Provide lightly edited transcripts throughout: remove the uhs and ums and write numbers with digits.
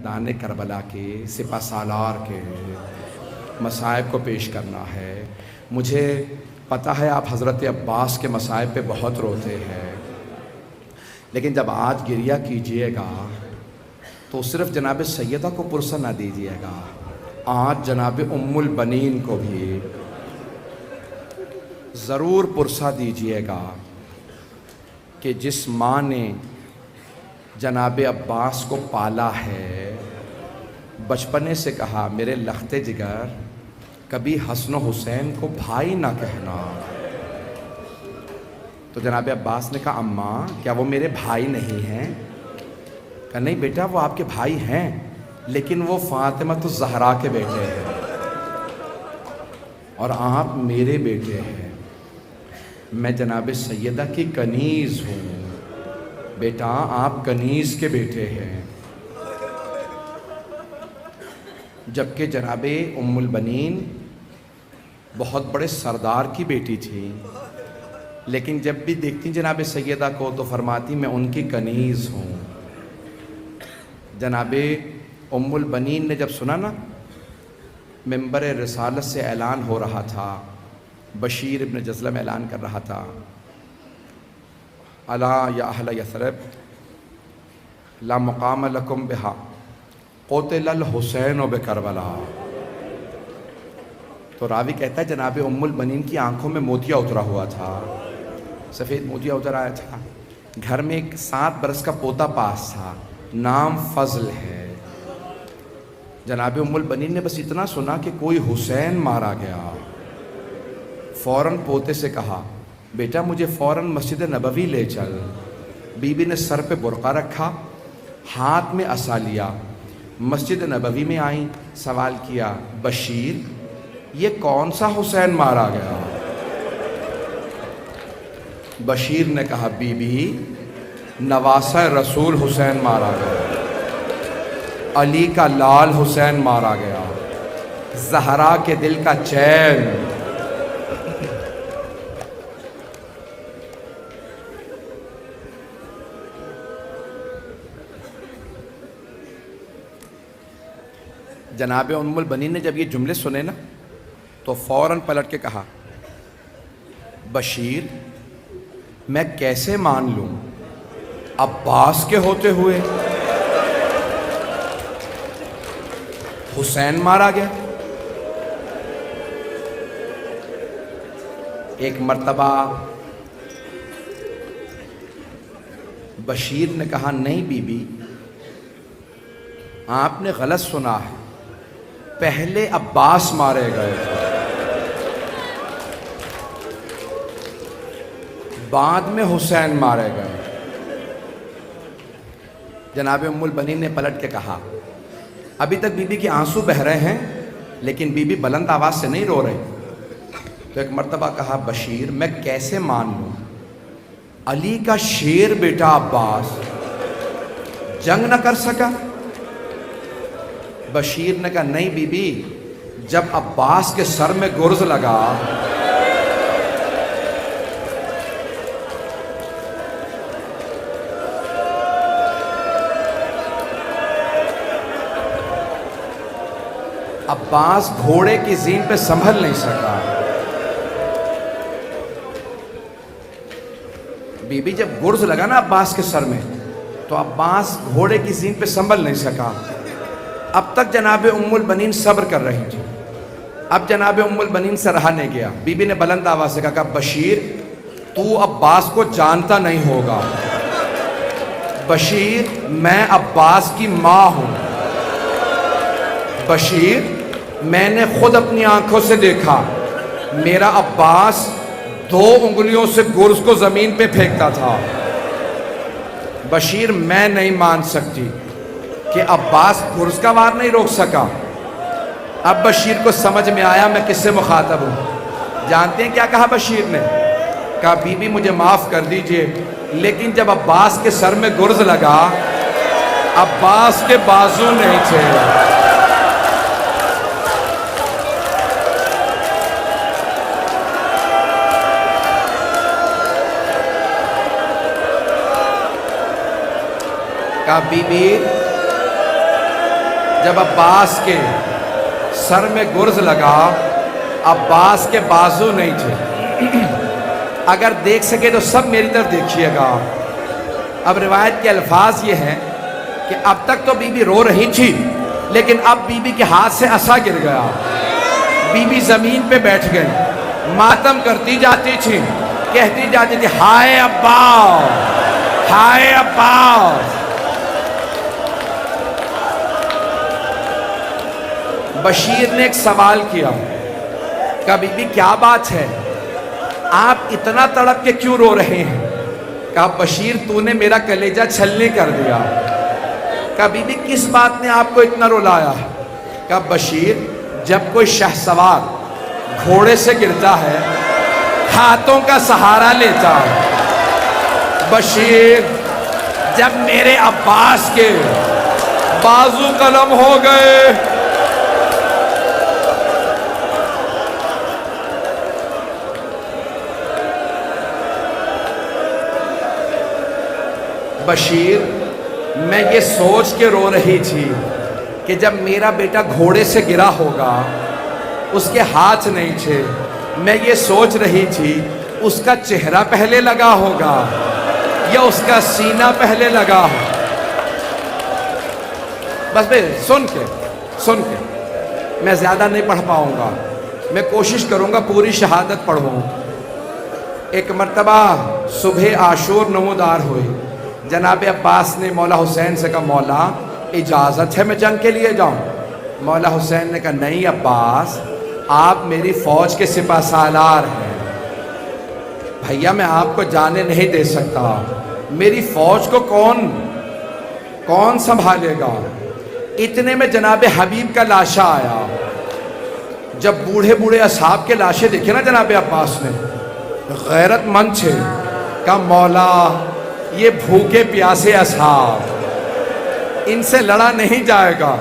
میدان کربلا کے سپہ سالار کے مصائب کو پیش کرنا ہے۔ مجھے پتہ ہے آپ حضرت عباس کے مصائب پہ بہت روتے ہیں، لیکن جب آج گریہ کیجئے گا تو صرف جناب سیدہ کو پرسہ نہ دیجئے گا، آج جناب ام البنین کو بھی ضرور پرسہ دیجئے گا کہ جس ماں نے جناب عباس کو پالا ہے، بچپنے سے کہا میرے لخت جگر کبھی حسن و حسین کو بھائی نہ کہنا، تو جناب عباس نے کہا اماں کیا وہ میرے بھائی نہیں ہیں؟ کہا نہیں بیٹا وہ آپ کے بھائی ہیں، لیکن وہ فاطمہ الزہرا کے بیٹے ہیں اور آپ میرے بیٹے ہیں، میں جناب سیدہ کی کنیز ہوں، بیٹا آپ کنیز کے بیٹے ہیں۔ جبکہ جناب ام البنین بہت بڑے سردار کی بیٹی تھی، لیکن جب بھی دیکھتی جناب سیدہ کو تو فرماتی میں ان کی کنیز ہوں۔ جناب ام البنین نے جب سنا نا منبر رسالت سے اعلان ہو رہا تھا، بشیر ابن جزلم اعلان کر رہا تھا الا یا اہل یثرب لا مقام لکم بہا قتل الحسین بکربلا، تو راوی کہتا ہے جناب ام البنین کی آنکھوں میں موتیا اترا ہوا تھا، سفید موتیا اتر آیا تھا۔ گھر میں ایک 7 برس کا پوتا پاس تھا، نام فضل ہے۔ جناب ام البنین نے بس اتنا سنا کہ کوئی حسین مارا گیا، فوراً پوتے سے کہا بیٹا مجھے فوراً مسجد نبوی لے چل۔ بی بی نے سر پہ برقع رکھا، ہاتھ میں عصا لیا، مسجد نبوی میں آئیں، سوال کیا بشیر یہ کون سا حسین مارا گیا؟ بشیر نے کہا بی بی نواسہ رسول حسین مارا گیا، علی کا لال حسین مارا گیا، زہرا کے دل کا چین۔ جناب ام البنین نے جب یہ جملے سنے نا تو فوراً پلٹ کے کہا بشیر میں کیسے مان لوں عباس کے ہوتے ہوئے حسین مارا گیا؟ ایک مرتبہ بشیر نے کہا نہیں بی بی آپ نے غلط سنا ہے، پہلے عباس مارے گئے تھے، بعد میں حسین مارے گئے۔ جناب ام البنین نے پلٹ کے کہا ابھی تک بی بی کے آنسو بہ رہے ہیں لیکن بی بی بلند آواز سے نہیں رو رہے، تو ایک مرتبہ کہا بشیر میں کیسے مان لوں علی کا شیر بیٹا عباس جنگ نہ کر سکا؟ بشیر نے کہا نہیں بی بی جب عباس کے سر میں گرز لگا عباس گھوڑے کی زین پہ سنبھل نہیں سکا، بی بی جب گرز لگا نا عباس کے سر میں تو عباس گھوڑے کی زین پہ سنبھل نہیں سکا۔ اب تک جناب ام البنین صبر کر رہی تھی، اب جناب ام البنین سے رہا نہیں گیا، بی بی نے بلند آواز سے کہا بشیر تو عباس کو جانتا نہیں ہوگا، بشیر میں عباس کی ماں ہوں، بشیر میں نے خود اپنی آنکھوں سے دیکھا میرا عباس 2 انگلیوں سے گرز کو زمین پہ پھینکتا تھا، بشیر میں نہیں مان سکتی کہ عباس گرز کا وار نہیں روک سکا۔ اب بشیر کو سمجھ میں آیا میں کس سے مخاطب ہوں، جانتے ہیں کیا کہا بشیر نے؟ کہا بی بی مجھے معاف کر دیجئے لیکن جب عباس کے سر میں گرز لگا عباس کے بازو نہیں تھے، کہا بی بی جب عباس کے سر میں گرز لگا، عباس کے بازو نہیں تھے. اگر دیکھ سکے تو سب میری طرف دیکھیے گا. اب روایت کے الفاظ یہ ہیں کہ اب تک تو بی بی رو رہی تھی، لیکن اب بی بی کے ہاتھ سے عصا گر گیا. بی بی زمین پہ بیٹھ گئی، ماتم کرتی جاتی تھی، کہتی جاتی تھی ہائے عباس، ہائے عباس. بشیر نے ایک سوال کیا، کہا بی بی کیا بات ہے، آپ اتنا تڑپ کے کیوں رو رہے ہیں؟ کہا بشیر تو نے میرا کلیجہ چھلنی کر دیا. کہا بی بی کس بات نے آپ کو اتنا رلایا؟ کہا بشیر جب کوئی شہسوار گھوڑے سے گرتا ہے ہاتھوں کا سہارا لیتا ہے. بشیر جب میرے عباس کے بازو قلم ہو گئے، بشیر میں یہ سوچ کے رو رہی تھی کہ جب میرا بیٹا گھوڑے سے گرا ہوگا، اس کے ہاتھ نہیں تھے، میں یہ سوچ رہی تھی اس کا چہرہ پہلے لگا ہوگا یا اس کا سینہ پہلے لگا ہو. بس میں سن کے میں زیادہ نہیں پڑھ پاؤں گا، میں کوشش کروں گا پوری شہادت پڑھوں. ایک مرتبہ صبح عاشور نمودار ہوئی. جناب عباس نے مولا حسین سے کہا مولا اجازت ہے میں جنگ کے لیے جاؤں؟ مولا حسین نے کہا نہیں عباس، آپ میری فوج کے سپہ سالار ہیں، بھیا میں آپ کو جانے نہیں دے سکتا، میری فوج کو کون سنبھالے گا؟ اتنے میں جناب حبیب کا لاشا آیا. جب بوڑھے اصحاب کے لاشیں دیکھے نا جناب عباس نے، غیرت مند تھے، کہا مولا یہ بھوکے پیاسے اصحاب، ان سے لڑا نہیں جائے گا،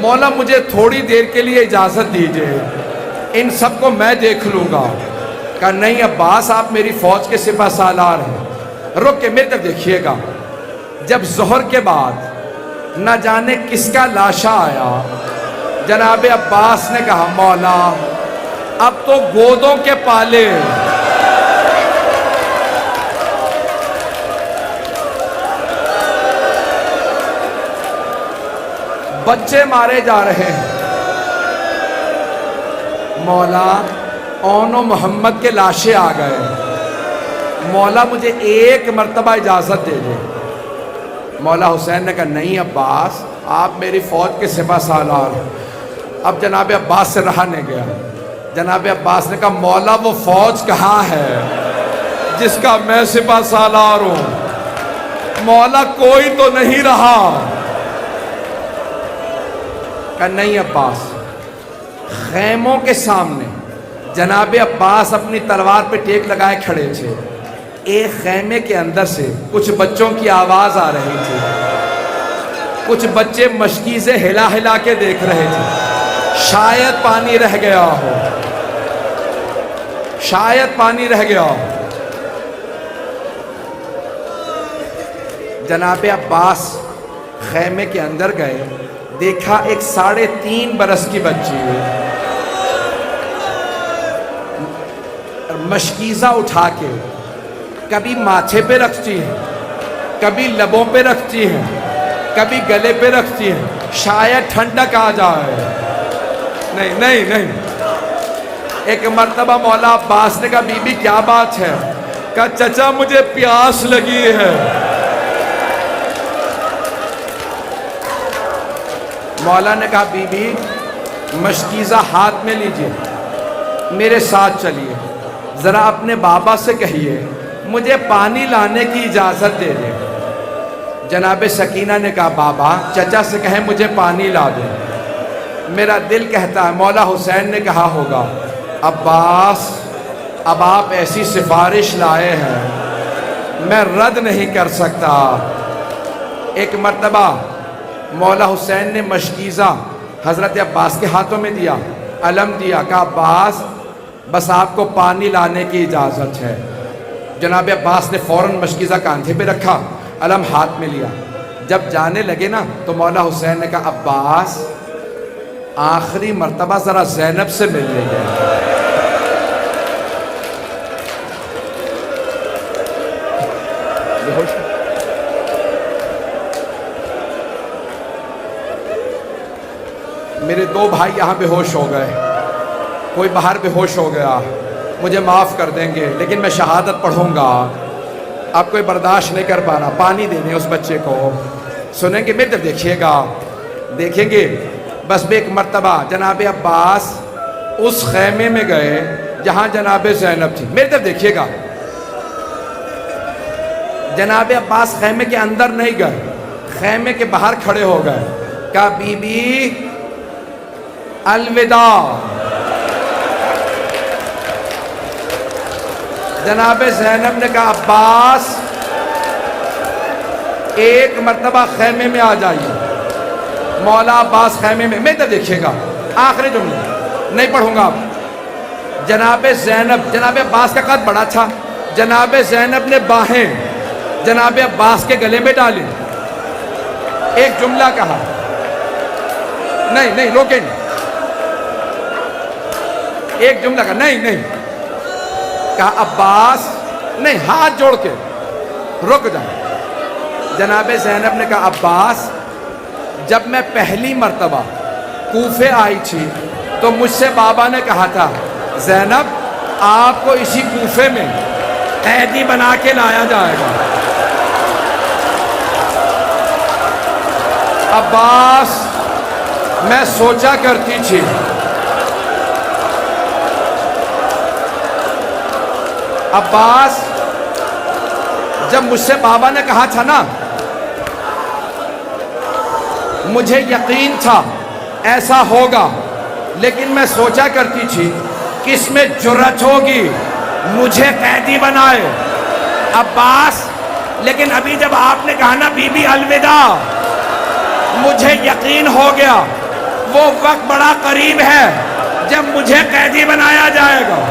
مولا مجھے تھوڑی دیر کے لیے اجازت دیجئے، ان سب کو میں دیکھ لوں گا. کہا نہیں عباس آپ میری فوج کے سپہ سالار ہیں، رک کے میری طرف دیکھیے گا. جب ظہر کے بعد نہ جانے کس کا لاشا آیا، جناب عباس نے کہا مولا اب تو گودوں کے پالے، بچے مارے جا رہے ہیں، مولا اون و محمد کے لاشیں آ گئے، مولا مجھے ایک مرتبہ اجازت دے دے. مولا حسین نے کہا نہیں عباس آپ میری فوج کے سپہ سالار ہیں. اب جناب عباس سے رہا نہیں گیا. جناب عباس نے کہا مولا وہ فوج کہاں ہے جس کا میں سپہ سالار ہوں؟ مولا کوئی تو نہیں رہا. کہا نہیں عباس. خیموں کے سامنے جناب عباس اپنی تلوار پہ ٹیک لگائے کھڑے تھے. ایک خیمے کے اندر سے کچھ بچوں کی آواز آ رہی تھی. کچھ بچے مشکیزیں ہلا ہلا کے دیکھ رہے تھے. شاید پانی رہ گیا ہو، شاید پانی رہ گیا ہو. جناب عباس خیمے کے اندر گئے، دیکھا ایک 3.5 برس کی بچی مشکیزہ اٹھا کے کبھی ماتھے پہ رکھتی ہے، کبھی لبوں پہ رکھتی ہے، کبھی گلے پہ رکھتی ہے، شاید ٹھنڈک آ جائے. نہیں. ایک مرتبہ مولا عباس نے کہا بی بی کیا بات ہے؟ کہا چچا مجھے پیاس لگی ہے. مولا نے کہا بی بی مشکیزہ ہاتھ میں لیجئے، میرے ساتھ چلیے، ذرا اپنے بابا سے کہیے مجھے پانی لانے کی اجازت دے دے. جناب سکینہ نے کہا بابا چچا سے کہیں مجھے پانی لا دے. میرا دل کہتا ہے مولا حسین نے کہا ہوگا عباس اب آپ ایسی سفارش لائے ہیں میں رد نہیں کر سکتا. ایک مرتبہ مولا حسین نے مشکیزہ حضرت عباس کے ہاتھوں میں دیا، علم دیا، کہا عباس بس آپ کو پانی لانے کی اجازت ہے. جناب عباس نے فوراً مشکیزہ کاندھے پہ رکھا، علم ہاتھ میں لیا. جب جانے لگے نا تو مولا حسین نے کہا عباس آخری مرتبہ ذرا زینب سے مل لیں گے. میرے دو بھائی یہاں بے ہوش ہو گئے, کوئی باہر بے ہوش ہو گیا, مجھے معاف کر دیں گے لیکن میں شہادت پڑھوں گا. آپ کوئی برداشت نہیں کر پا رہا, پانی دینے اس بچے کو. سنیں گے میرے طرف دیکھیے گا, دیکھیں گے. بس بے ایک مرتبہ جناب عباس اس خیمے میں گئے جہاں جناب زینب تھی. میرے طرف دیکھیے گا. جناب عباس خیمے کے اندر نہیں گئے, خیمے کے باہر کھڑے ہو گئے. کہا بی بی الوداع. جناب زینب نے کہا عباس ایک مرتبہ خیمے میں آ جائیے. مولا عباس خیمے میں. میں تو دیکھیے گا آخری جملے نہیں پڑھوں گا. جناب زینب, جناب عباس کا قد بڑا تھا, جناب زینب نے باہیں جناب عباس کے گلے میں ڈالی. ایک جملہ کہا, نہیں نہیں روکیں, ایک جملہ کہا, نہیں نہیں, کہا عباس نہیں, ہاتھ جوڑ کے رک جائیں. جناب زینب نے کہا عباس جب میں پہلی مرتبہ کوفے آئی تھی تو مجھ سے بابا نے کہا تھا زینب آپ کو اسی کوفے میں قیدی بنا کے لایا جائے گا. عباس میں سوچا کرتی تھی عباس جب مجھ سے بابا نے کہا تھا نا مجھے یقین تھا ایسا ہوگا, لیکن میں سوچا کرتی تھی کس میں جرأت ہوگی مجھے قیدی بنائے. عباس لیکن ابھی جب آپ نے کہا نا بی بی الوداع, مجھے یقین ہو گیا وہ وقت بڑا قریب ہے جب مجھے قیدی بنایا جائے گا.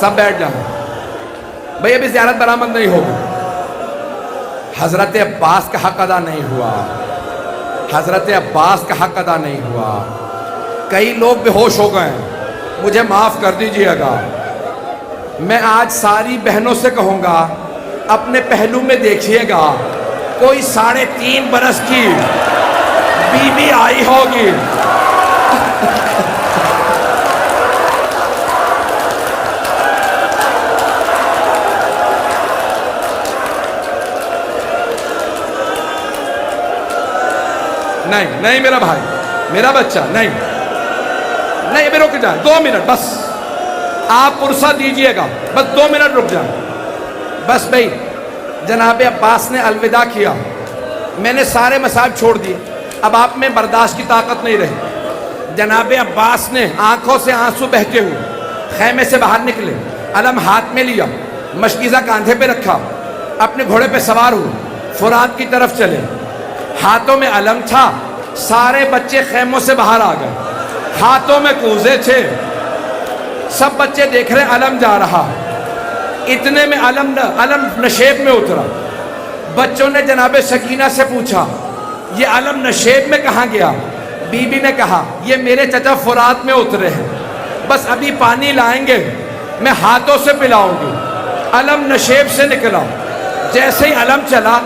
سب بیٹھ جائیں بھئی, ابھی زیارت برآمد نہیں ہوگی. حضرت عباس کا حق ادا نہیں ہوا, حضرت عباس کا حق ادا نہیں ہوا. کئی لوگ بے ہوش ہو گئے, مجھے معاف کر دیجئے گا. میں آج ساری بہنوں سے کہوں گا اپنے پہلو میں دیکھیے گا, کوئی 3.5 برس کی بی بی آئی ہوگی. نہیں نہیں میرا بھائی, میرا بچہ, نہیں نہیں, ابھی رک جائیں 2 منٹ بس, آپ پرسہ دیجئے گا, بس 2 منٹ رک جائیں بس. بھئی جناب عباس نے الوداع کیا, میں نے سارے مصائب چھوڑ دیے, اب آپ میں برداشت کی طاقت نہیں رہی. جناب عباس نے آنکھوں سے آنسو بہتے ہوئے خیمے سے باہر نکلے, علم ہاتھ میں لیا, مشکیزہ کاندھے پہ رکھا, اپنے گھوڑے پہ سوار ہوئے, فرات کی طرف چلے. ہاتھوں میں علم تھا, سارے بچے خیموں سے باہر آ گئے, ہاتھوں میں کوزے تھے, سب بچے دیکھ رہے علم جا رہا. اتنے میں علم نشیب میں اترا. بچوں نے جناب سکینہ سے پوچھا یہ علم نشیب میں کہاں گیا؟ بی بی نے کہا یہ میرے چچا فرات میں اترے ہیں, بس ابھی پانی لائیں گے, میں ہاتھوں سے پلاؤں گی. علم نشیب سے نکلا, جیسے ہی علم چلا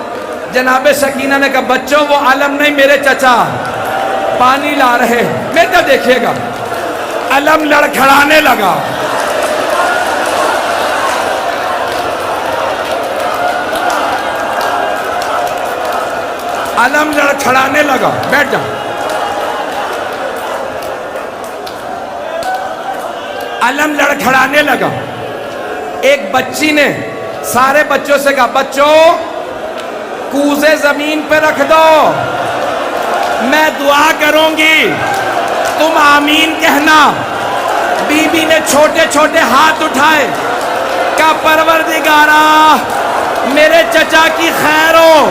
جناب سکینہ نے کہا بچوں وہ علم نہیں میرے چچا پانی لا رہے ہیں. میں تو دیکھیے گا علم لڑکھڑانے لگا. علم لڑکھڑانے لگا. بیٹھ جاؤ. علم لڑکھڑانے لگا. ایک بچی نے سارے بچوں سے کہا بچوں کوزے زمین پہ رکھ دو, میں دعا کروں گی, تم آمین کہنا. بی بی نے چھوٹے چھوٹے ہاتھ اٹھائے, کہا پروردگارا میرے چچا کی خیر ہو.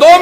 2